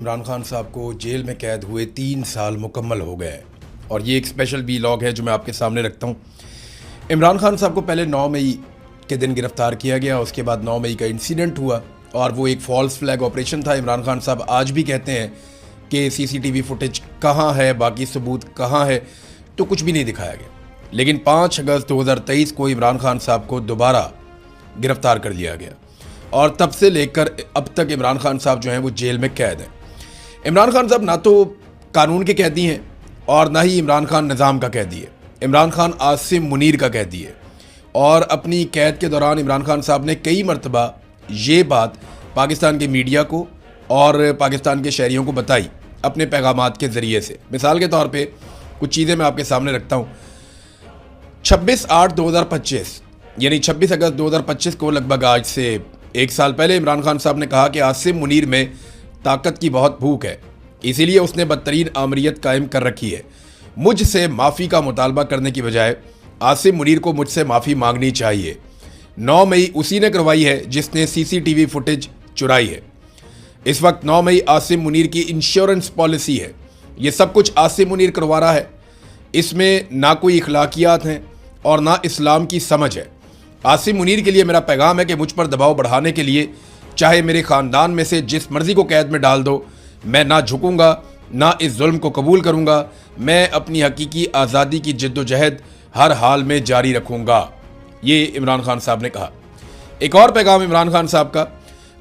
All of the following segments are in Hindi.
इमरान खान साहब को जेल में कैद हुए 3 साल मुकम्मल हो गए और ये एक स्पेशल वीलॉग है जो मैं आपके सामने रखता हूँ। इमरान खान साहब को पहले 9 मई के दिन गिरफ़्तार किया गया, उसके बाद 9 मई का इंसिडेंट हुआ और वो एक फॉल्स फ्लैग ऑपरेशन था। इमरान खान साहब आज भी कहते हैं कि सीसीटीवी फुटेज कहाँ है, बाकी सबूत कहाँ है, तो कुछ भी नहीं दिखाया गया। लेकिन 5 अगस्त 2023 को इमरान खान साहब को दोबारा गिरफ़्तार कर लिया गया और तब से लेकर अब तक इमरान खान साहब जो हैं वो जेल में कैद हैं। इमरान खान साहब ना तो कानून के कैदी हैं और ना ही इमरान खान निज़ाम का कैदी है। इमरान खान आसिम मुनीर का कैदी है और अपनी कैद के दौरान इमरान खान साहब ने कई मरतबा ये बात पाकिस्तान के मीडिया को और पाकिस्तान के शहरियों को बताई अपने पैगामात के ज़रिए से। मिसाल के तौर पे कुछ चीज़ें मैं आपके सामने रखता हूँ। 26/8/2025 यानी 26 अगस्त 2025 को लगभग आज से 1 साल पहले इमरान खान साहब ने कहा कि आसिम मुनीर में ताकत की बहुत भूख है, इसीलिए उसने बदतरीन आमरीत कायम कर रखी है। मुझसे माफ़ी का मुतालबा करने की बजाय आसिम मुनीर को मुझसे माफ़ी मांगनी चाहिए। 9 मई उसी ने करवाई है जिसने सीसीटीवी फुटेज चुराई है। इस वक्त 9 मई आसिम मुनीर की इंश्योरेंस पॉलिसी है। ये सब कुछ आसिम मुनीर करवा रहा है। इसमें ना कोई इखलाकियात हैं और ना इस्लाम की समझ है। आसिम मुनीर के लिए मेरा पैगाम है कि मुझ पर दबाव बढ़ाने के लिए चाहे मेरे ख़ानदान में से जिस मर्ज़ी को कैद में डाल दो, मैं ना झुकूंगा, ना इस जुल्म को कबूल करूंगा। मैं अपनी हकीकी आज़ादी की जद्दोजहद हर हाल में जारी रखूंगा, ये इमरान खान साहब ने कहा। एक और पैगाम इमरान खान साहब का,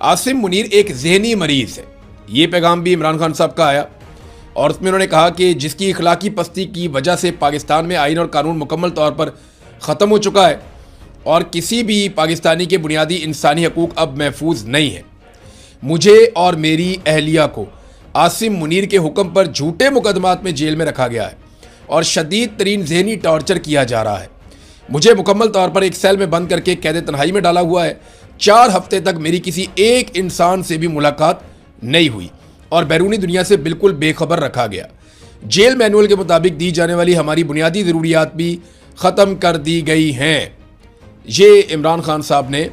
आसिम मुनीर एक जहनी मरीज़ है। ये पैगाम भी इमरान खान साहब का आया और उसमें उन्होंने कहा कि जिसकी इखलाकी पस्ती की वजह से पाकिस्तान में आइन और कानून मुकम्मल तौर पर ख़त्म हो चुका है और किसी भी पाकिस्तानी के बुनियादी इंसानी हकूक़ अब महफूज नहीं है। मुझे और मेरी अहलिया को आसिम मुनीर के हुक्म पर झूठे मुकदमात में जेल में रखा गया है और शदीद तरीन जहनी टॉर्चर किया जा रहा है। मुझे मुकम्मल तौर पर एक सेल में बंद करके कैद तन्हाई में डाला हुआ है। 4 हफ्ते तक मेरी किसी एक इंसान से भी मुलाकात नहीं हुई और बैरूनी दुनिया से बिल्कुल बेखबर रखा गया। जेल मैनुअल के मुताबिक दी जाने वाली हमारी बुनियादी ज़रूरियात भी ख़त्म कर दी गई हैं। ये इमरान खान साहब ने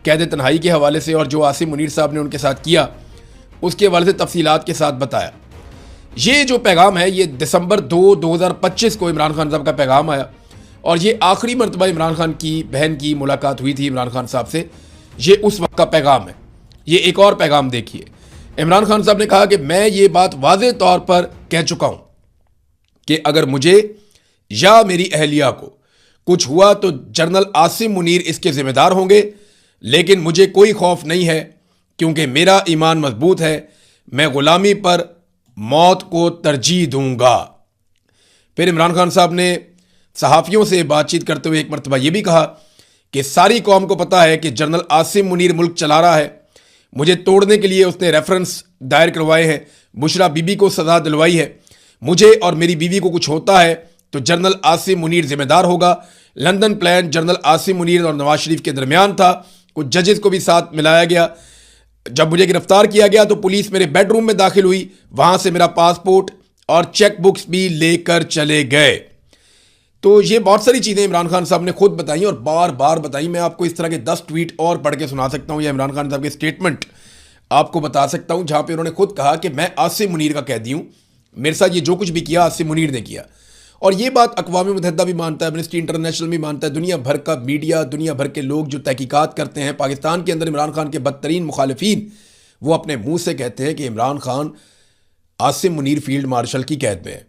कैद तन्हाई के हवाले से और जो आसिम मुनीर साहब ने उनके साथ किया उसके हवाले से तफसीलात के साथ बताया। ये जो पैगाम है ये दिसंबर 2, 2025 को इमरान खान साहब का पैगाम आया और ये आखिरी मरतबा इमरान खान की बहन की मुलाकात हुई थी इमरान खान साहब से। ये उस वक्त का पैगाम है। ये एक और पैगाम देखिए। इमरान खान साहब ने कहा कि मैं ये बात वाज़े तौर पर कह चुका हूँ कि अगर मुझे या मेरी अहलिया को कुछ हुआ तो जनरल आसिम मुनीर इसके ज़िम्मेदार होंगे, लेकिन मुझे कोई खौफ नहीं है क्योंकि मेरा ईमान मजबूत है। मैं ग़ुलामी पर मौत को तरजीह दूंगा। फिर इमरान खान साहब ने सहाफ़ियों से बातचीत करते हुए एक मरतबा ये भी कहा कि सारी कौम को पता है कि जनरल आसिम मुनीर मुल्क चला रहा है। मुझे तोड़ने के लिए उसने रेफरेंस दायर करवाए हैं, बुशरा बीबी को सज़ा दिलवाई है। मुझे और मेरी बीवी को कुछ होता है तो जनरल आसिम मुनीर जिम्मेदार होगा। London plan general Asim Munir और नवाज शरीफ के दरमियान था। कुछ जजेस को भी साथ मिलाया गया। जब मुझे गिरफ्तार किया गया तो पुलिस मेरे बेडरूम में दाखिल हुई, वहां से मेरा पासपोर्ट और चेक बुक्स भी लेकर चले गए। तो ये बहुत सारी चीज़ें इमरान खान साहब ने खुद बताई और बार बार बताई। मैं आपको इस तरह के 10 ट्वीट और पढ़ के सुना सकता हूँ या इमरान खान साहब के स्टेटमेंट आपको बता सकता हूँ जहाँ पे उन्होंने खुद कहा कि मैं आसिम मुनीर का कैदी हूँ, मेरे साथ ये जो कुछ भी किया आसिम मुनीर ने किया। और ये बात अक़वाम मुत्तहिदा भी मानता है, एमनेस्टी इंटरनेशनल भी मानता है, दुनिया भर का मीडिया, दुनिया भर के लोग जो तहकीकात करते हैं पाकिस्तान के अंदर इमरान खान के बदतरीन मुखालिफिन, वो अपने मुंह से कहते हैं कि इमरान खान आसिम मुनीर फील्ड मार्शल की कैद में है।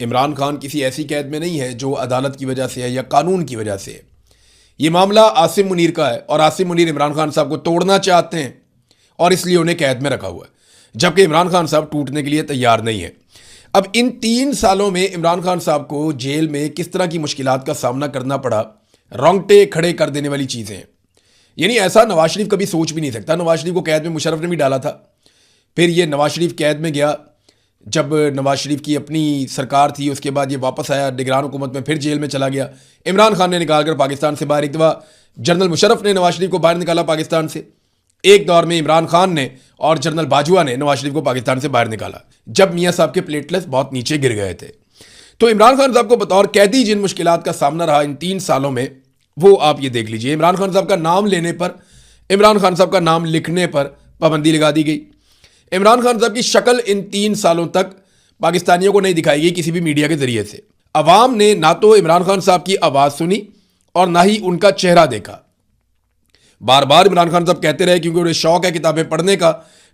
इमरान खान किसी ऐसी कैद में नहीं है जो अदालत की वजह से है या कानून की वजह से है। ये मामला आसिम मुनीर का है और आसिम मुनीर इमरान खान साहब को तोड़ना चाहते हैं और इसलिए उन्हें कैद में रखा हुआ है, जबकि इमरान खान साहब टूटने के लिए तैयार नहीं है। अब इन 3 सालों में इमरान खान साहब को जेल में किस तरह की मुश्किलात का सामना करना पड़ा, रोंगटे खड़े कर देने वाली चीज़ें हैं। यानी ऐसा नवाज शरीफ कभी सोच भी नहीं सकता। नवाज शरीफ को कैद में मुशर्रफ ने भी डाला था, फिर ये नवाज शरीफ कैद में गया जब नवाज शरीफ की अपनी सरकार थी, उसके बाद ये वापस आया निगरान हुकूमत में, फिर जेल में चला गया। इमरान खान ने निकाल कर पाकिस्तान से बाहर, एक दफ़ा जनरल मुशर्रफ ने नवाज शरीफ को बाहर निकाला पाकिस्तान से, एक दौर में इमरान खान ने और जनरल बाजवा ने नवाज शरीफ को पाकिस्तान से बाहर निकाला जब मियाँ साहब के प्लेटलेट्स बहुत नीचे गिर गए थे। तो इमरान खान साहब को बतौर कैदी जिन मुश्किलात का सामना रहा इन 3 सालों में, वो आप ये देख लीजिए। इमरान खान साहब का नाम लेने पर, इमरान खान साहब का नाम लिखने पर पाबंदी लगा दी गई। इमरान खान साहब की शक्ल इन 3 सालों तक पाकिस्तानियों को नहीं दिखाई गई किसी भी मीडिया के जरिए से। अवाम ने ना तो इमरान खान साहब की आवाज़ सुनी और ना ही उनका चेहरा देखा। बार बार इमरान खान साहब कहते रहे क्योंकि उन्हें शौक है किताबें पढ़ने का,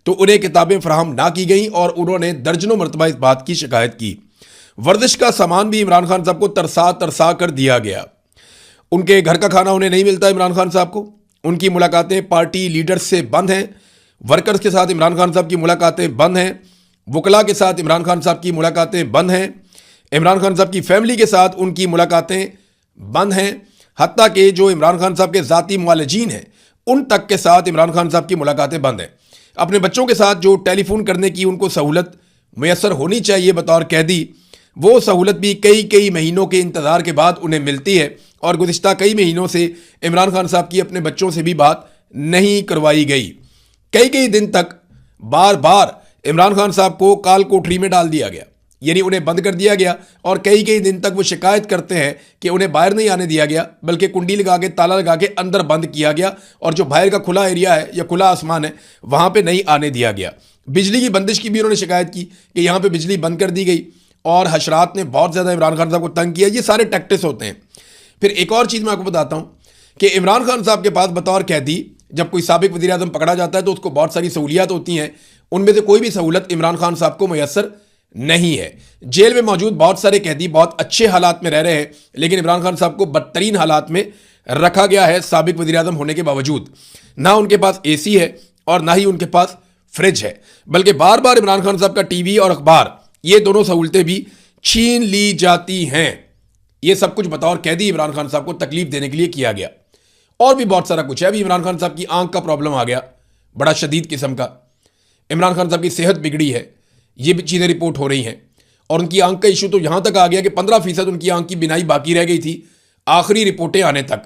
तो उन्हें किताबें फराहम ना की गई और उन्होंने दर्जनों मरतबा इस बात की शिकायत की। वर्जिश का सामान भी इमरान खान साहब को तरसा तरसा कर दिया गया। उनके घर का खाना उन्हें नहीं मिलता इमरान खान साहब को। उनकी मुलाकातें पार्टी लीडर्स से बंद हैं। वर्कर्स के साथ इमरान खान साहब की मुलाकातें बंद हैं। वकला के साथ इमरान खान साहब की मुलाकातें बंद हैं। इमरान खान साहब की फैमिली के साथ उनकी मुलाकातें बंद हैं। हत्ता कि जो इमरान खान साहब के ज़ाती मुआलिजीन हैं उन तक के साथ इमरान खान साहब की मुलाकातें बंद हैं। अपने बच्चों के साथ जो टेलीफोन करने की उनको सहूलत मैसर होनी चाहिए बतौर कैदी, वो सहूलत भी कई कई महीनों के इंतज़ार के बाद उन्हें मिलती है और गुज़िश्ता कई महीनों से इमरान खान साहब की अपने बच्चों से भी बात नहीं करवाई गई। कई कई दिन तक बार बार इमरान खान साहब को काल कोठरी में डाल दिया गया, यानी उन्हें बंद कर दिया गया और कई कई दिन तक वो शिकायत करते हैं कि उन्हें बाहर नहीं आने दिया गया, बल्कि कुंडी लगा के ताला लगा के अंदर बंद किया गया और जो बाहर का खुला एरिया है या खुला आसमान है वहाँ पे नहीं आने दिया गया। बिजली की बंदिश की भी उन्होंने शिकायत की कि यहाँ पे बिजली बंद कर दी गई और हशरात ने बहुत ज़्यादा इमरान खान साहब को तंग किया। ये सारे टैक्टिक्स होते हैं। फिर एक और चीज़ मैं आपको बताता हूँ कि इमरान खान साहब के पास बतौर कैदी जब कोई साबिक वज़ीर आज़म पकड़ा जाता है तो उसको बहुत सारी सहूलियात होती हैं। उनमें से कोई भी सहूलत इमरान खान साहब को मैसर नहीं है। जेल में मौजूद बहुत सारे कैदी बहुत अच्छे हालात में रह रहे हैं, लेकिन इमरान खान साहब को बदतरीन हालात में रखा गया है साबिक वज़ीर आज़म होने के बावजूद। ना उनके पास एसी है और ना ही उनके पास फ्रिज है, बल्कि बार बार इमरान खान साहब का टीवी और अखबार ये दोनों सहूलतें भी छीन ली जाती हैं। ये सब कुछ बतौर कैदी इमरान खान साहब को तकलीफ देने के लिए किया गया। और भी बहुत सारा कुछ है। अभी इमरान खान साहब की आंख का प्रॉब्लम आ गया, बड़ा शदीद किस्म का। इमरान खान साहब की सेहत बिगड़ी है, ये भी चीज़ें रिपोर्ट हो रही हैं। और उनकी आंख का इशू तो यहाँ तक आ गया कि 15% उनकी आंख की बिनाई बाकी रह गई थी आखिरी रिपोर्टें आने तक।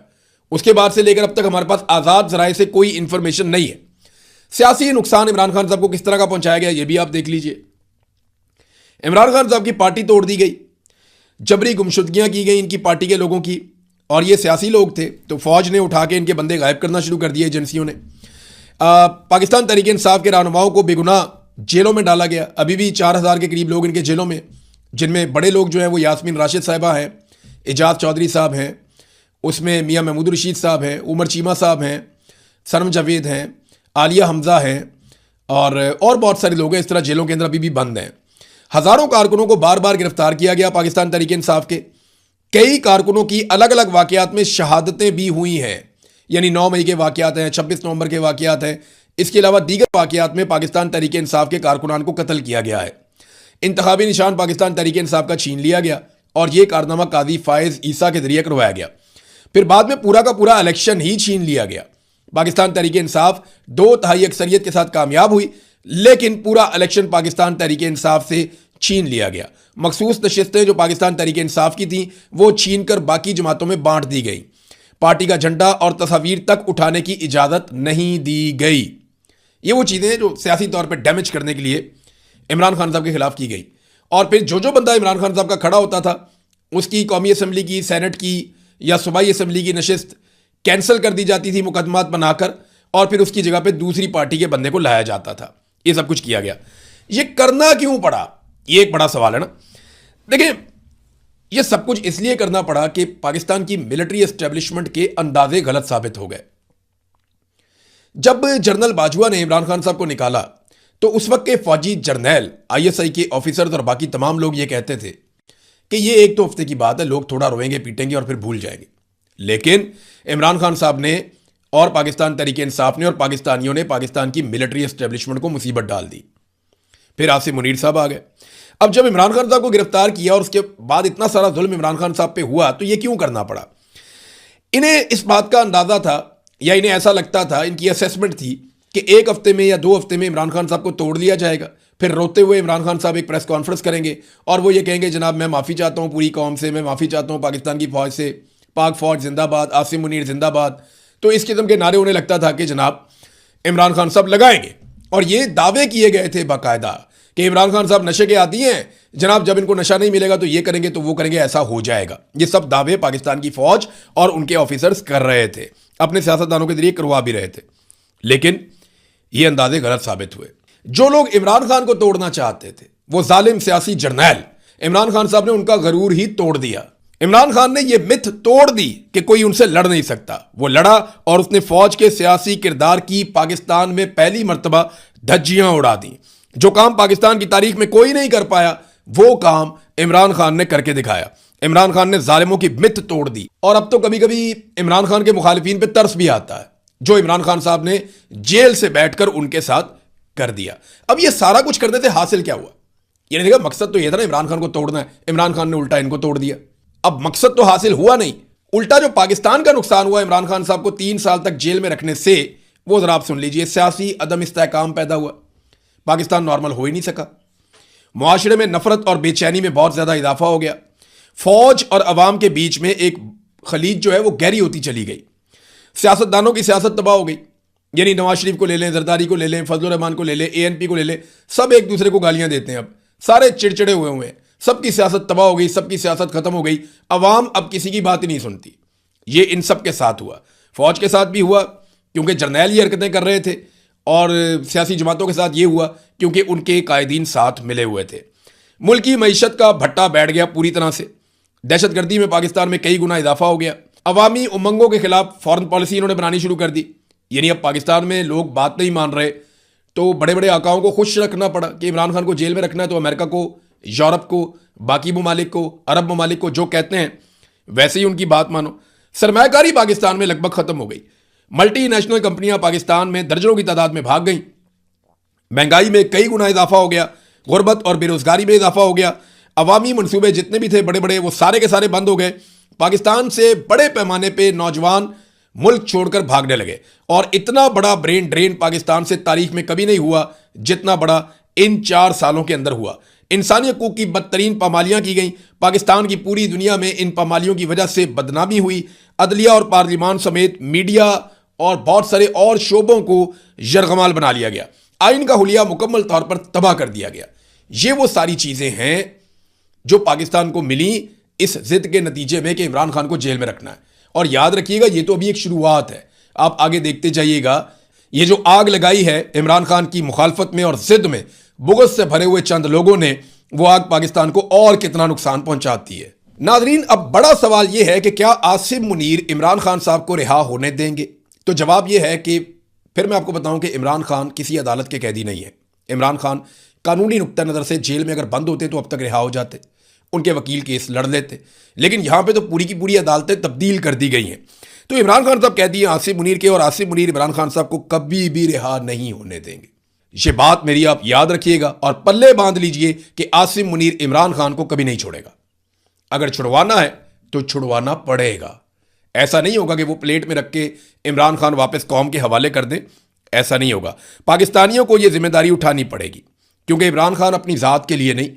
उसके बाद से लेकर अब तक हमारे पास आज़ाद ज़राए से कोई इंफॉर्मेशन नहीं है। सियासी नुकसान इमरान खान साहब को किस तरह का पहुंचाया गया ये भी आप देख लीजिए। इमरान खान साहब की पार्टी तोड़ दी गई, जबरी गुमशुदगियां की गई इनकी पार्टी के लोगों की, और ये सियासी लोग थे तो फौज ने उठा के इनके बंदे गायब करना शुरू कर दिए एजेंसियों ने। पाकिस्तान तहरीक इंसाफ के रहनुमाओं को बेगुनाह जेलों में डाला गया। अभी भी 4000 के करीब लोग इनके जेलों में, जिनमें बड़े लोग जो हैं वो यास्मीन राशिद साहिबा हैं, एजाज चौधरी साहब हैं, उसमें मियाँ महमूद रशीद साहब हैं, उमर चीमा साहब हैं, सनम जावेद हैं, आलिया हमजा हैं और बहुत सारे लोग हैं इस तरह जेलों के अंदर अभी भी बंद हैं। हज़ारों कारकुनों को बार बार गिरफ्तार किया गया पाकिस्तान तहरीक इंसाफ के। कई कारकुनों की अलग अलग वाक़यात में शहादतें भी हुई हैं, यानी 9 मई के वाक़यात हैं, 26 नवंबर के वाक़यात हैं। इसके अलावा दीगर वाक़यात में पाकिस्तान तहरीक इंसाफ के कारकुनान को कत्ल किया गया है। इंतखाबी निशान पाकिस्तान तहरीक इंसाफ का छीन लिया गया और यह कारनामा काजी फायज़ ईसा के जरिए करवाया गया। फिर बाद में पूरा का पूरा इलेक्शन ही छीन लिया गया। पाकिस्तान तहरीक इंसाफ 2/3 अक्सरियत के साथ कामयाब हुई, लेकिन पूरा इलेक्शन पाकिस्तान तहरीक इंसाफ से छीन लिया गया। मखसूस नशिस्तें जो पाकिस्तान तहरीक इंसाफ की थीं वो छीन कर बाकी जमातों में बांट दी गई। पार्टी का झंडा और तस्वीर तक उठाने की इजाज़त नहीं दी गई। ये वो चीज़ें जो सियासी तौर पर डैमेज करने के लिए इमरान खान साहब के खिलाफ की गई। और फिर जो बंदा इमरान खान साहब का खड़ा होता था उसकी कौमी असम्बली की, सेनेट की या सूबाई असम्बली की नशिस्त कैंसिल कर दी जाती थी मुकदमात बनाकर, और फिर उसकी जगह पे दूसरी पार्टी के बंदे को लाया जाता था। ये सब कुछ किया गया। ये करना क्यों पड़ा, ये एक बड़ा सवाल है ना। देखिए, ये सब कुछ इसलिए करना पड़ा कि पाकिस्तान की मिलिट्री एस्टेब्लिशमेंट के अंदाजे गलत साबित हो गए। जब जनरल बाजवा ने इमरान खान साहब को निकाला तो उस वक्त के फौजी जर्नैल, ISI के ऑफिसर्स और बाकी तमाम लोग ये कहते थे कि ये एक तो हफ्ते की बात है, लोग थोड़ा रोएंगे पीटेंगे और फिर भूल जाएंगे। लेकिन इमरान खान साहब ने और पाकिस्तान तहरीक इंसाफ ने और पाकिस्तानियों ने पाकिस्तान की मिलिट्री एस्टेब्लिशमेंट को मुसीबत डाल दी। फिर आसिम मुनीर साहब आ गए। अब जब इमरान खान साहब को गिरफ्तार किया और उसके बाद इतना सारा जुल्म इमरान खान साहब पे हुआ तो ये क्यों करना पड़ा। इन्हें इस बात का अंदाजा था, या इन्हें ऐसा लगता था, इनकी असेसमेंट थी कि एक हफ्ते में या 2 हफ्ते में इमरान खान साहब को तोड़ लिया जाएगा। फिर रोते हुए इमरान खान साहब एक प्रेस कॉन्फ्रेंस करेंगे और वो ये कहेंगे, जनाब मैं माफ़ी चाहता हूँ पूरी कौम से, मैं माफ़ी चाहता हूँ पाकिस्तान की फ़ौज से, पाक फ़ौज जिंदाबाद, आसिम मुनीर जिंदाबाद। तो इस किस्म के नारे उन्हें लगता था कि जनाब इमरान खान साहब लगाएंगे। और ये दावे किए गए थे बाकायदा कि इमरान खान साहब नशे के आदी हैं, जनाब जब इनको नशा नहीं मिलेगा तो ये करेंगे तो वो करेंगे, ऐसा हो जाएगा। ये सब दावे पाकिस्तान की फ़ौज और उनके ऑफिसर्स कर रहे थे, अपने सियासतदानों के जरिए करवा भी रहे थे। लेकिन ये अंदाजे गलत साबित हुए। जो लोग इमरान खान को तोड़ना चाहते थे, वो जालिम सियासी जर्नैल इमरान खान साहब ने उनका गरूर ही तोड़ दिया। इमरान खान ने यह मिथ तोड़ दी कि कोई उनसे लड़ नहीं सकता। वो लड़ा और उसने फौज के सियासी किरदार की पाकिस्तान में पहली मर्तबा धज्जियां उड़ा दी। जो काम पाकिस्तान की तारीख में कोई नहीं कर पाया, वो काम इमरान खान ने करके दिखाया। इमरान खान ने जालिमों की मिथ तोड़ दी। और अब तो कभी कभी इमरान खान के मुखालिफिन पे तरस भी आता है, जो इमरान खान साहब ने जेल से बैठकर उनके साथ कर दिया। अब ये सारा कुछ करने से हासिल क्या हुआ? ये नहीं देखा, मकसद तो यह था ना इमरान खान को तोड़ना है, इमरान खान ने उल्टा इनको तोड़ दिया। अब मकसद तो हासिल हुआ नहीं, उल्टा जो पाकिस्तान का नुकसान हुआ इमरान खान साहब को 3 साल तक जेल में रखने से, वो जरा आप सुन लीजिए। सियासी अदम इस्तेहकाम पैदा हुआ, पाकिस्तान नॉर्मल हो ही नहीं सका। मुआशरे में नफरत और बेचैनी में बहुत ज्यादा इजाफा हो गया। फौज और अवाम के बीच में एक खलीज जो है वो गहरी होती चली गई। सियासतदानों की सियासत तबाह हो गई। यानी नवाज शरीफ को ले लें, जरदारी को ले लें, फजलुर रहमान को ले लें, एएनपी को ले लें, सब एक दूसरे को गालियां देते हैं। अब सारे चिड़चिड़े हुए हैं, सबकी सियासत तबाह हो गई, सबकी सियासत खत्म हो गई। अवाम अब किसी की बात ही नहीं सुनती। ये इन सब के साथ हुआ, फौज के साथ भी हुआ क्योंकि जर्नैल ये हरकतें कर रहे थे, और सियासी जमातों के साथ ये हुआ क्योंकि उनके कायदीन साथ मिले हुए थे। मुल्की मईशत का भट्टा बैठ गया पूरी तरह से। दहशतगर्दी में पाकिस्तान में कई गुना इजाफा हो गया। अवामी उमंगों के खिलाफ फॉरेन पॉलिसी इन्होंने बनानी शुरू कर दी। यानी अब पाकिस्तान में लोग बात नहीं मान रहे, तो बड़े बड़े आकाओं को खुश रखना पड़ा कि इमरान खान को जेल में रखना है, तो अमेरिका को, यूरोप को, बाकी ममालिक को, अरब ममालिक को जो कहते हैं वैसे ही उनकी बात मानो। सरमायाकारी पाकिस्तान में लगभग खत्म हो गई। मल्टीनेशनल कंपनियां पाकिस्तान में दर्जनों की तादाद में भाग गईं। महंगाई में कई गुना इजाफा हो गया। गुर्बत और बेरोजगारी में इजाफा हो गया। अवामी मनसूबे जितने भी थे बड़े बड़े, वो सारे के सारे बंद हो गए। पाकिस्तान से बड़े पैमाने पर नौजवान मुल्क छोड़कर भागने लगे। और इतना बड़ा ब्रेन ड्रेन पाकिस्तान से तारीख में कभी नहीं हुआ जितना बड़ा इन 4 सालों के अंदर हुआ। इंसानी हकूक की बदतरीन पामालियां की गई। पाकिस्तान की पूरी दुनिया में इन पामालियों की वजह से बदनामी हुई। अदलिया और पार्लियामान समेत मीडिया और बहुत सारे और शोबों को यरगमाल बना लिया गया। आइन का हुलिया मुकम्मल तौर पर तबाह कर दिया गया। ये वो सारी चीजें हैं जो पाकिस्तान को मिली इस जिद के नतीजे में कि इमरान खान को जेल में रखना है। और याद रखिएगा, ये तो अभी एक शुरुआत है, आप आगे देखते जाइएगा। ये जो आग लगाई है इमरान खान की मुखालफत में और जिद में बुग़्ज़ से भरे हुए चंद लोगों ने, वो आग पाकिस्तान को और कितना नुकसान पहुंचाती है। नाज़रीन, अब बड़ा सवाल यह है कि क्या आसिम मुनीर इमरान खान साहब को रिहा होने देंगे? तो जवाब यह है कि फिर मैं आपको बताऊं कि इमरान खान किसी अदालत के कैदी नहीं है। इमरान खान कानूनी नुक्ता नज़र से जेल में अगर बंद होते तो अब तक रिहा हो जाते, उनके वकील केस लड़ लेते। लेकिन यहां पे तो पूरी की पूरी अदालतें तब्दील कर दी गई हैं। तो इमरान खान साहब कहती हैं आसिम मुनीर के, और आसिम मुनीर इमरान खान साहब को कभी भी रिहा नहीं होने देंगे। ये बात मेरी आप याद रखिएगा और पल्ले बांध लीजिए कि आसिम मुनीर इमरान खान को कभी नहीं छोड़ेगा। अगर छुड़वाना है तो छुड़वाना पड़ेगा। ऐसा नहीं होगा कि वो प्लेट में रख के इमरान खान वापस कौम के हवाले कर दें, ऐसा नहीं होगा। पाकिस्तानियों को यह जिम्मेदारी उठानी पड़ेगी, क्योंकि इमरान खान अपनी ज़ात के लिए नहीं,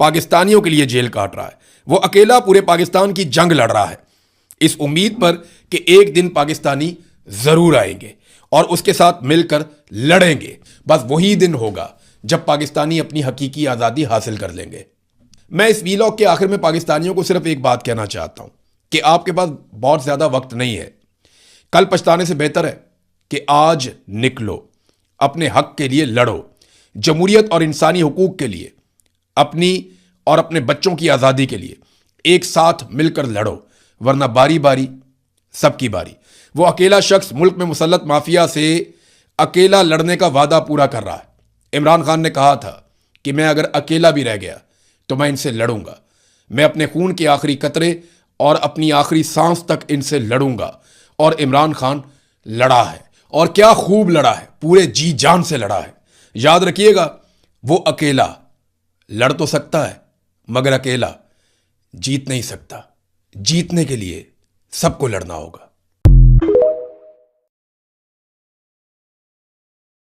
पाकिस्तानियों के लिए जेल काट रहा है। वो अकेला पूरे पाकिस्तान की जंग लड़ रहा है, इस उम्मीद पर कि एक दिन पाकिस्तानी जरूर आएंगे और उसके साथ मिलकर लड़ेंगे। बस वही दिन होगा जब पाकिस्तानी अपनी हकीकी आज़ादी हासिल कर लेंगे। मैं इस वीलॉग के आखिर में पाकिस्तानियों को सिर्फ एक बात कहना चाहता हूं कि आपके पास बहुत ज़्यादा वक्त नहीं है। कल पछताने से बेहतर है कि आज निकलो, अपने हक के लिए लड़ो, जमहूरियत और इंसानी हुकूक के लिए, अपनी और अपने बच्चों की आज़ादी के लिए एक साथ मिलकर लड़ो, वरना बारी बारी सबकी बारी। वो अकेला शख्स मुल्क में मुसल्लत माफिया से अकेला लड़ने का वादा पूरा कर रहा है। इमरान खान ने कहा था कि मैं अगर अकेला भी रह गया तो मैं इनसे लड़ूंगा, मैं अपने खून के आखिरी कतरे और अपनी आखिरी सांस तक इनसे लड़ूंगा। और इमरान खान लड़ा है, और क्या खूब लड़ा है, पूरे जी जान से लड़ा है। याद रखिएगा, वो अकेला लड़ तो सकता है मगर अकेला जीत नहीं सकता। जीतने के लिए सबको लड़ना होगा।